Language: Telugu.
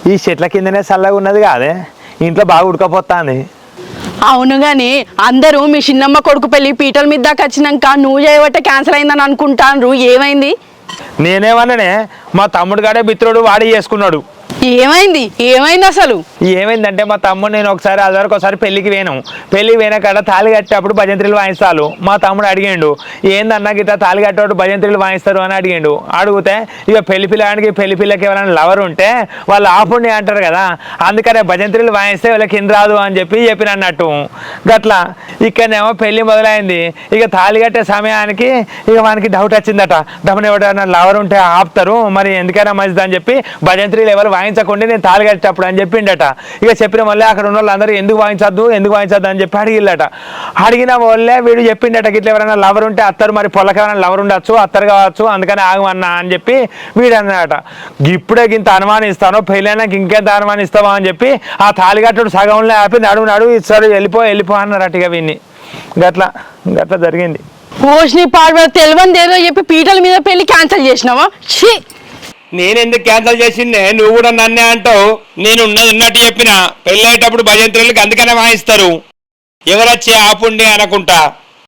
ఈ చెట్ల కిందనే చల్లగా ఉన్నది కాదే, ఇంట్లో బాగా ఉడకపోతుంది. అవును గాని అందరూ మీ చిన్నమ్మ కొడుకు పెళ్లి పీటల మీద దాకా వచ్చినాక నువ్వు చేయబట్టే క్యాన్సల్ అయిందని అనుకుంటాను. ఏమైంది? నేనేమన్నానే, మా తమ్ముడు గాడే మిత్రుడు వాడి చేసుకున్నాడు. ఏమైంది ఏమైంది అసలు? ఏమైందంటే మా తమ్ముడు నేను ఒకసారి అది వరకు ఒకసారి పెళ్లికి పోయిన కాడ తాళి కట్టేటప్పుడు భజంత్రులు వాయిస్తాను. మా తమ్ముడు అడిగిండు, ఏందన్నా గిట్లా తాళి కట్టేటప్పుడు భజంత్రులు వాయిస్తారు అని అడిగిండు. అడిగితే ఇక పెళ్లి పిల్లకి ఎవరైనా లవర్ ఉంటే వాళ్ళు ఆపుండి అంటారు కదా, అందుకనే భజంత్రులు వాయిస్తే వాళ్ళకి కింద రాదు అని చెప్పిన అన్నట్టు. గట్లా ఇక్కడనేమో పెళ్లి మొదలైంది. ఇక తాళి కట్టే సమయానికి ఇక మనకి డౌట్ వచ్చిందట, దమన ఎవరైనా లవర్ ఉంటే ఆపుతారు, మరి ఎందుకైనా మంచిది అని చెప్పి భజంత్రులు ఎవరు వాయించకుండా నేను తాళి కట్టేటప్పుడు అని చెప్పిండట. ఇక చెప్పిన వల్లే అక్కడ ఉన్న వాళ్ళందరూ ఎందుకు వాయించద్దు అని చెప్పి అడిగిల్లట. అడిగిన వాళ్ళే వీడు చెప్పిండట, గిట్ల ఎవరైనా లవర్ ఉంటే అత్తరు, మరి పొలకెవరైనా లవర్ ఉండొచ్చు, అత్తరు కావచ్చు, అందుకని ఆగమన్నా అని చెప్పి వీడు అన్నట. ఇప్పుడే ఇంత అనుమానిస్తాను, పెళ్ళైనాక ఇంకెంత అనుమానిస్తావా అని చెప్పి ఆ తాళిగట్టుడు సగంలో ఆపి నడువు ఇస్తాడు, వెళ్ళిపో అన్నారట. ఇక వీడిని గట్లా జరిగింది. ఓష్ని పాడు తెలియని ఏదో చెప్పి పీటల మీద పెళ్లి క్యాన్సిల్ చేసినావా? ఛీ, నేనెందుకు క్యాన్సల్ చేసిందే, నువ్వు కూడా నన్నే అంటావు. నేను ఉన్నట్టు చెప్పిన, పెళ్ళయ్యేటప్పుడు భజంత్రులకి అందుకనే వాయిస్తారు, ఎవరొచ్చే ఆపుండి అనుకుంటా.